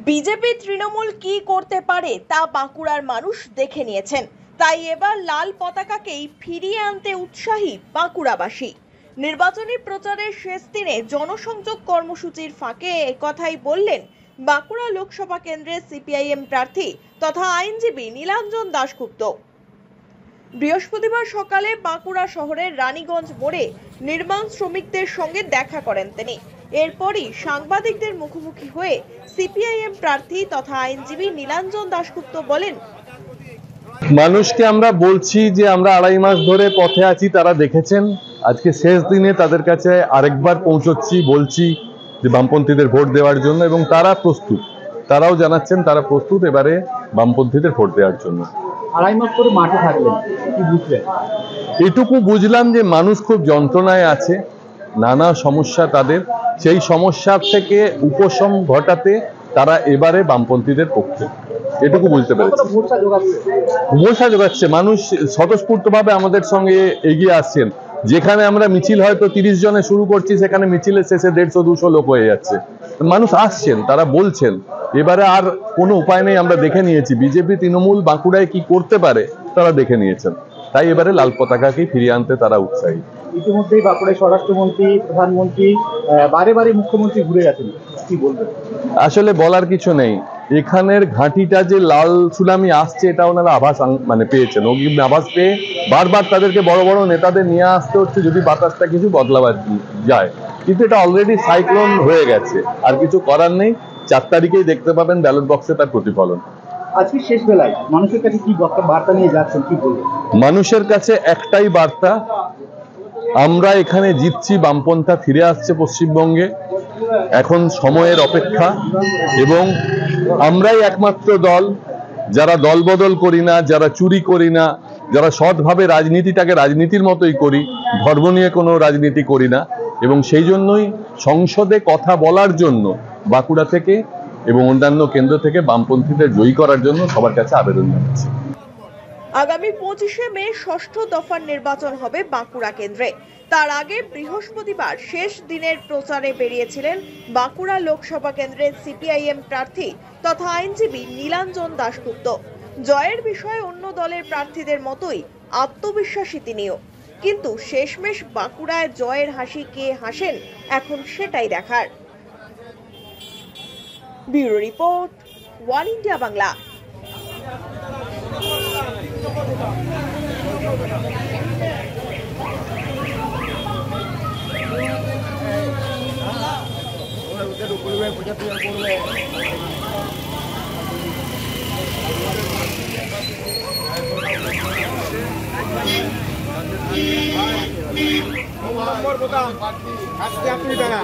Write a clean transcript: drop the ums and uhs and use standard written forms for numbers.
BJP Trinamool কি করতে পারে তা বাঁকুড়ার মানুষ দেখে নিয়েছেন। তাই এবার লাল পতাকাকেই ফিরিয়ে আনতে উৎসাহী বাঁকুড়াবাসী। নির্বাচনী প্রচারের শেষ দিনে জনসংযোগ কর্মসূচির ফাঁকে একথাই বললেন বাঁকুড়া লোকসভা কেন্দ্রের সিপিআইএম প্রার্থী তথা আইনজীবী নীলাঞ্জন দাশগুপ্ত। বৃহস্পতিবার সকালে বাঁকুড়া শহরের রানীগঞ্জ মোড়ে নির্মাণ শ্রমিকদের সঙ্গে দেখা করেন তিনি। এরপরই সাংবাদিকদের মুখোমুখি হয়ে সিপিআইএম প্রার্থী তথা আইনজীবী নীলাঞ্জন দাশগুপ্ত বলেন, মানুষকে আমরা বলছি যে আমরা 2.5 মাস ধরে পথে আছি, তারা দেখেছেন। আজকে শেষ দিনে তাদের কাছে আরেকবার পৌঁছচ্ছি, বলছি যে বামপন্থীদের ভোট দেওয়ার জন্য, এবং তারা প্রস্তুত। তারাও জানাচ্ছেন তারা প্রস্তুত এবারে বামপন্থীদের ভোট দেওয়ার জন্য। 2.5 মাস করে মাঠে থাকলেন, কি বুঝলেন? এটুকু বুঝলাম যে মানুষ খুব যন্ত্রণায় আছে, নানা সমস্যা তাদের। সেই সমস্যার থেকে উপশম ঘটাতে তারা এবারে বামপন্থীদের পক্ষে, এটুকু বুঝতে পেরেছি। ভরসা যোগাচ্ছে, মানুষ স্বতঃস্ফূর্তভাবে আমাদের সঙ্গে এগিয়ে আসছেন। যেখানে আমরা মিছিল হয়তো 30 জনে শুরু করছি, সেখানে মিছিলের শেষে 150-200 লোক হয়ে যাচ্ছে। মানুষ আসছেন, তারা বলছেন। এবারে আর কোনো উপায় নেই, আমরা দেখে নিয়েছি বিজেপি তৃণমূল বাঁকুড়ায় কি করতে পারে তারা দেখে নিয়েছেন। তাই এবারে লাল পতাকাকেই ফিরিয়ে আনতে তারা উৎসাহী। ইতিমধ্যেই বাঁকুড়ায় স্বরাষ্ট্রমন্ত্রী, প্রধানমন্ত্রী, বারে বারে মুখ্যমন্ত্রী ঘুরে গেছেন, কি বলবেন? আসলে বলার কিছু নেই। এখানের ঘাঁটিটা যে লাল সুনামি আসছে এটা ওনারা আভাস পেয়েছেন। অগ্রিম আভাস পেয়ে বারবার তাদেরকে বড় বড় নেতাদের নিয়ে আসতে হচ্ছে যদি বাতাসটা কিছু বদলাবার যায়। কিন্তু এটা অলরেডি সাইক্লোন হয়ে গেছে, আর কিছু করার নেই। 4 তারিখেই দেখতে পাবেন ব্যালট বক্সে তার প্রতিফলন। আজকে শেষ বেলায় মানুষের কাছে কি বার্তা নিয়ে যাচ্ছেন, কি বলবেন? মানুষের কাছে একটাই বার্তা, আমরা এখানে জিতছি, বামপন্থা ফিরে আসছে পশ্চিমবঙ্গে। এখন সময়ের অপেক্ষা, এবং আমরাই একমাত্র দল যারা দলবদল করি না, যারা চুরি করি না, যারা সৎভাবে রাজনীতিটাকে রাজনীতির মতোই করি, ধর্ম নিয়ে কোনো রাজনীতি করি না। এবং সেই জন্যই সংসদে কথা বলার জন্য বাঁকুড়া থেকে এবং অন্যান্য কেন্দ্র থেকে বামপন্থীদের জয়ী করার জন্য সবার কাছে আবেদন জানাচ্ছি। আগামী 25শে মে ষষ্ঠ দফার নির্বাচন হবে বাঁকুড়া কেন্দ্রে। তার আগে বৃহস্পতিবার শেষ দিনের প্রচারে বেরিয়েছিলেন বাঁকুড়া লোকসভা কেন্দ্রের সিপিআইএম প্রার্থী তথা আইনজীবী নীলাঞ্জন দাশগুপ্ত। জয়ের বিষয়ে অন্য দলের প্রার্থীদের মতোই আত্মবিশ্বাসী তিনিও। কিন্তু শেষমেশ বাঁকুড়ায় জয়ের হাসি কে হাসেন এখন সেটাই দেখার। Bureau report, One India Bangla. Number বোতাম আজকে আপনি দাঁড়া